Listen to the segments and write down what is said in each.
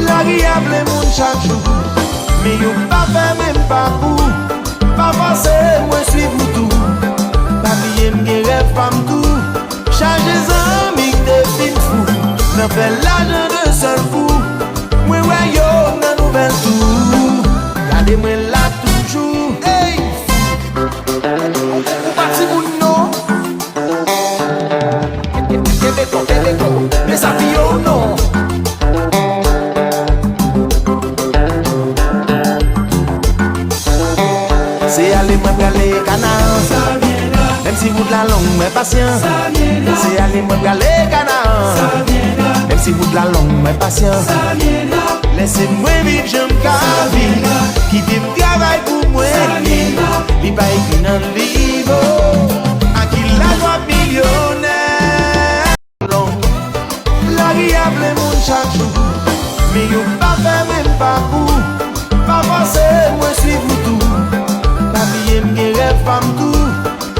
La riable moun chaque jour, mais yo pas fait même pas pour. Pas forcé, moi suivre tout. Pas bien m'gé rêve pas m'tou. Changer amis de fin fou. N'en fait l'argent de seul fou. Moi ouais yo nan nouvelle tout. Gardez-moi là toujours. Hey, parti moun non. Québec, les avions non. C'est aller moi galer canard. Même si vous de la longue mais patient. C'est aller moi galer canard. Même si vous de la longue mais patient. Laissez-moi vivre, j'aime qu'à vivre. Qui vive travail pour moi. Li pas écrit dans le livre. À qui la joie millionnaire. La riable moun chaque jour. Mais yo pas fait même pas pour. Pas forcé, moi suivre tout. Pas bien m'gé rêve pas m'tou.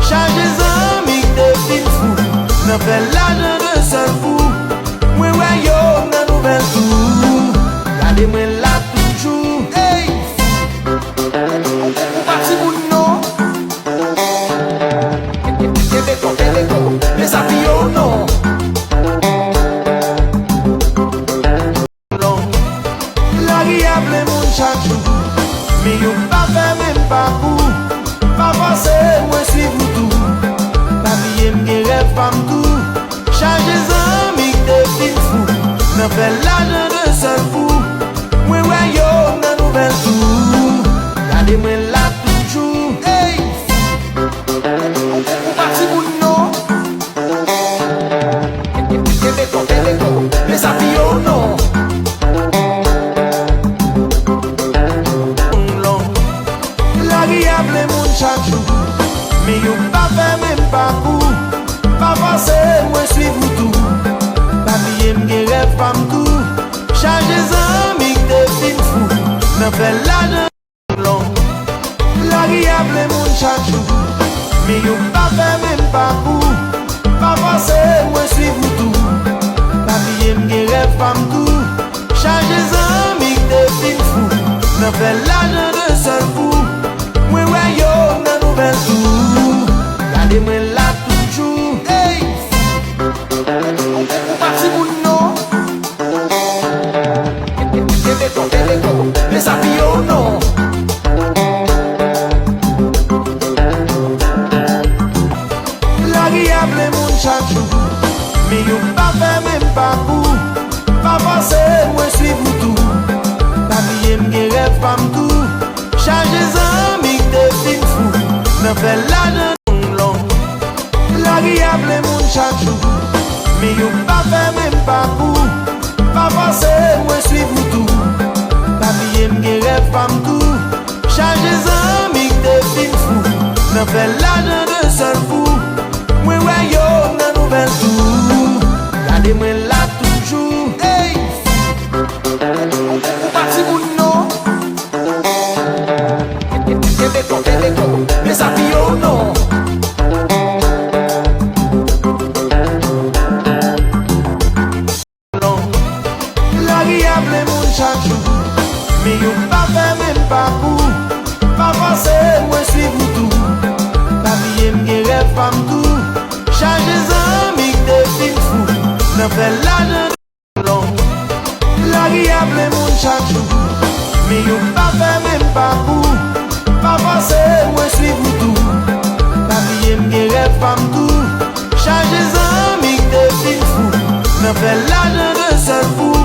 Changer amis de fin fou. N'en fait l'argent de seul fou. Moi ouais yo nan nouvelle tout. Gardez-moi là toujours. Hey, parti moun non. Québec, les avions non. La riable moun chaque jour. Mais yo pas fait même pas pour. Pas forcé, moi suivre tout. Pas bien m'gé rêve pas m'tou. Changer amis de fin fou. N'en fait l'argent de seul fou. Moi ouais yo nan nouvelle tout. Gardez-moi là toujours. Hey, parti moun non. Québec, les avions non. La riable moun chaque jour. Mais yo pas fait même pas pour. Pas forcé, moi suivre tout. Pas bien m'gé rêve pas m'tou. Changer amis de fin fou. N'en fait l'argent long. La riable moun chaque jour. Mais yo pas fait même pas pour. Pas forcé, moi suivre tout. Pas bien m'gé rêve pas m'tou. Changer amis de fin fou. N'en fait l'argent de seul fou. Moi ouais yo nan nouvelle tout. Gardez-moi là toujours. Hey, parti moun non. Québec, les avions non. La riable moun chaque jour. Mais yo pas fait même pas pour. Pas forcé, moi suivre tout. Pas bien m'gé rêve pas m'tou. Changer amis de fin fou. N'en fait l'argent long. La riable moun chaque jour. Mais yo pas fait même pas pour. Pas forcé, moi suivre tout. Pas bien m'gé rêve pas m'tou. Changer amis de fin fou. N'en fait l'argent de seul fou. Moi ouais yo nan nouvelle tout. Gardez-moi là toujours. Hey, parti moun non. Québec, les avions non. La riable moun chaque jour. Mais yo pas fait même pas pour. Pas forcé, moi suivre tout. Pas bien m'gé rêve pas m'tou. Changer amis de fin fou. N'en fait l'argent long. La riable moun chaque jour. Mais yo pas fait même pas pour. Pas forcé, moi suivre tout. Pas bien m'gé rêve pas m'tou. Changer amis de fin fou. N'en fait l'argent de seul fou.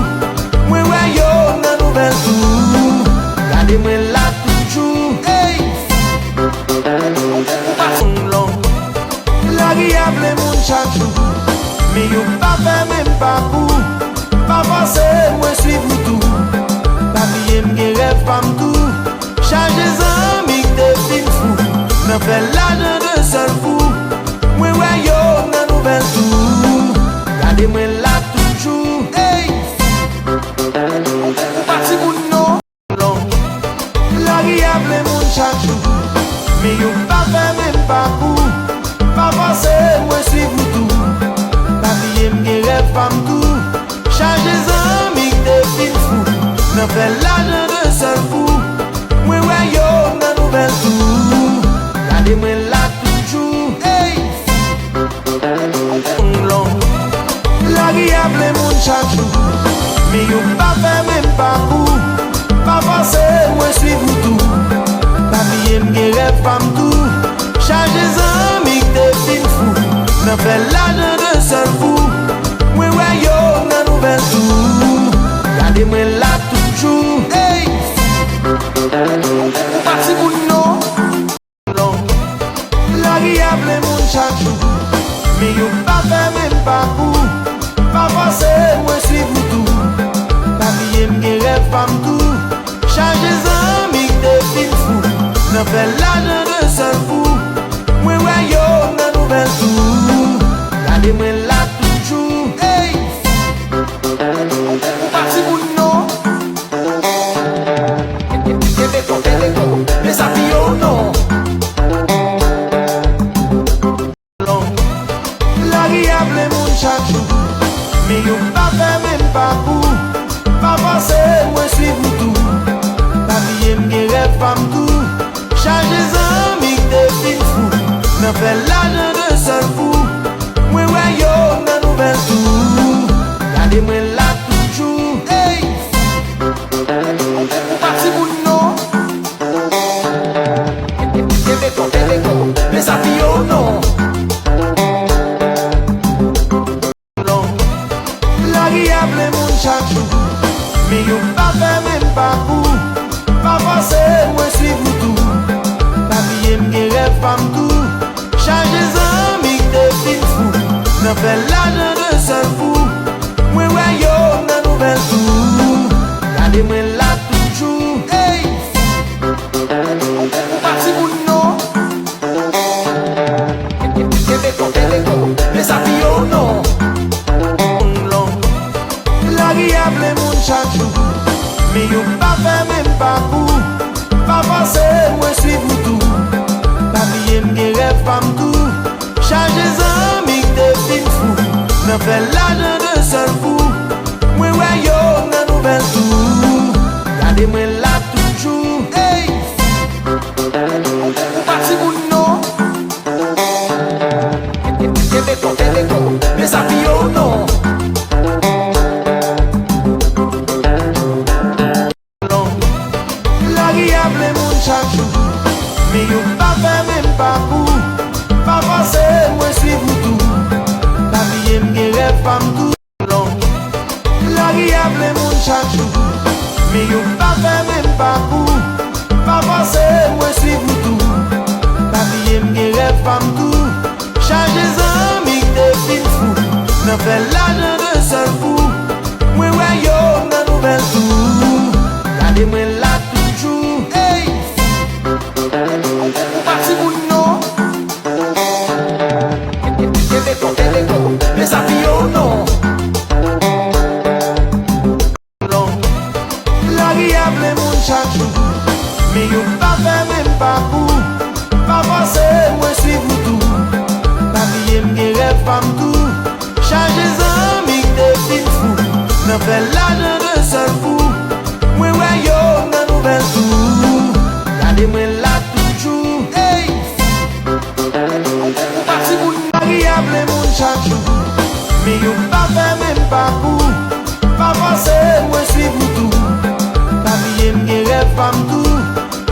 Moi ouais yo nan nouvelle tout. Gardez-moi là toujours. Hey, long. La riable moun chaque jour. Mais yo pas fait même pas pour. Pas forcé, moi suivre tout. Pas bien m'gé rêve pas m'tou. Changer amis de fin fou. N'en fait l'argent de seul fou. Moi ouais yo nan nouvelle tout. Gardez-moi là toujours. Nan fè l'ajan de seul fou. Mwen wè yo nan nouvel tou. Gade mwen la toujou. Hey! Long. L'agréable moun chak jou. Mi yo pa fè mèm pa kou. Pa force mwen suiv ou tou. Pa piye mge rev pa mtou. Chaje zanmik te fin fou. Nan fè l'ajan de seul fou. Mwen wè yo nan nouvel tou. Gade mwen la toujou. Hey! Pati moun non. L'agréable moun chak jou. Mi yo pa fè mèm pa kou. Pa force mwen suiv ou tou. Pa piye mge rev pa mtou. Chaje zanmik te fin fou. Nan fè l'ajan de seul fou. Mwen wè yo nan nouvel tou. Gade mwen la toujou. Hey! Pati moun non. Desafio non. L'agréable moun chak jou. Mi yo pa fè mèm pa kou. Pa force mwen suiv ou tou. Pa piye mge rev pa mtou. Chaje zanmik te fin fou. Nan fè l'ajan de seul fou. Mwen wè yo nan nouvel tou. Gade mwen la toujou. Hey! Pati moun non. Desafio non. L'agréable moun chak jou. Mi yo pa fè mèm pa kou. Pa force mwen suiv ou tou. Pa piye mge rev pa mtou. Chaje zanmik te fin fou. Nan fè l'ajan de seul fou. Mwen wè yo nan nouvel tou. Gade mwen la toujou. Hey! Pati moun non. Desafio non. L'agréable moun chak jou. Mi yo pa fè mèm pa kou. Pa force mwen suiv ou tou. Pa piye mge rev pa mtou. Chaje zanmik te fin fou. Nan fè l'ajan de seul fou. Mwen wè yo nan nouvel tou. Gade mwen la toujou. Hey! Pati moun non. Desafio non. L'agréable moun chak jou. Mi yo pa fè mèm pa kou. Pa force mwen suiv ou tou. Pa piye mge rev pa mtou. L'agréable moun chak jou. Mi yo pa fè mèm pa kou. Pa force mwen suiv ou tou. Pa piye mge rev pa mtou. Chaje zanmik te fin fou. Nan fè l'ajan de seul fou. Mwen wè yo nan nouvel tou. Gade mwen la toujou. Hey! Pati moun non. Desafio non. L'agréable moun chak jou. Mi yo pa fè mèm pa kou. Pa force mwen suiv ou tou. Pa piye mge rev pa mtou. Chaje zanmik te fin fou. Nan fè l'ajan de seul fou. Mwen wè yo nan nouvel tou. Gade mwen la toujou. Hey! Pati moun agréable moun chak jou. Mi yo pa fè mèm pa kou. Pa force mwen suiv ou tou. Pa piye mge rev pa mtou.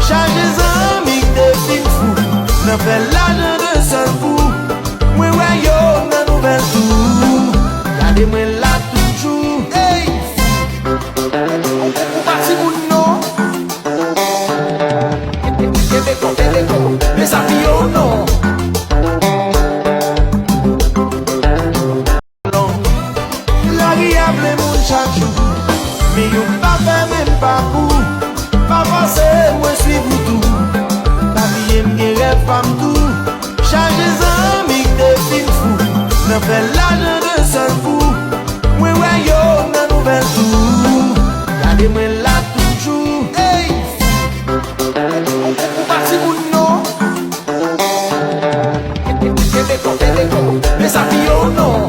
Chaje zanmik te fin fou. Nan fè l'ajan de seul fou. Mwen wè yo nan nouvel tou. Gade mwen la toujou. Hey! Pati moun non. Desafio non. L'agréable moun chak jou. Mi yo pa fè mèm pa kou. Pa force mwen suiv ou tou. Pa piye mge rev pa mtou. Chaje zanmik te fin fou. Nan fè l'ajan de seul fou. Mwen wè yo nan nouvel tou. Gade mwen la toujou. Hey! Pati moun non. Desafio non.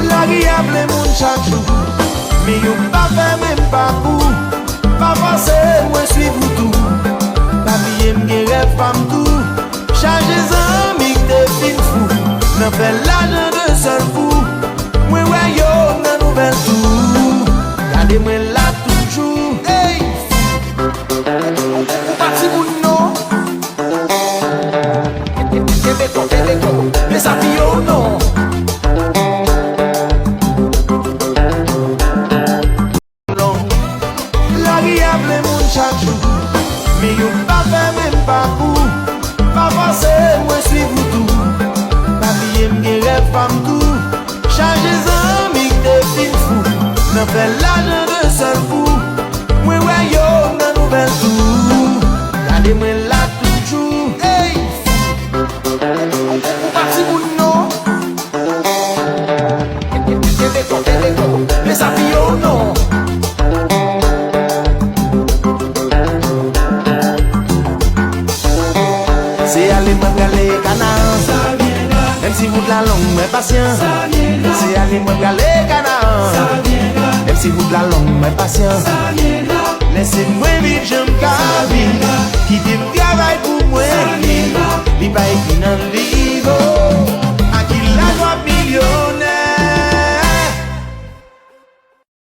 L'agréable moun chaque jour. Mais yo pas fait même pas pour. Pas forcé, moi suivre tout. Pas bien m'gen rêve femme tout. Changer amis de fin fou. N'en fait l'argent de seul fou. Moi ouais yo nan nouvelle tout. Gardez-moi là toujours. Hey! Parti moun non. Québec, mais ça vie oh non. L'agréable moun chaque jour. Mais yo pas fait même pas pour. Pas forcé, moi suivre tout. Pas bien m'gen rêve femme tout. Changer amis de fin fou. N'en fait l'argent de seul fou. Moi ouais yo nan nouvelle tout. Gardez-moi là toujours. Hey! Parti moun non. Québec, mais ça vie oh non. C'est aller m'engaler canard. Même si vous de la longue mais patient. C'est aller m'engaler canard. Même si vous de la longue mais patient. Laissez-moi vivre, j'aime qu'à vivre. Qui dit me travaille pour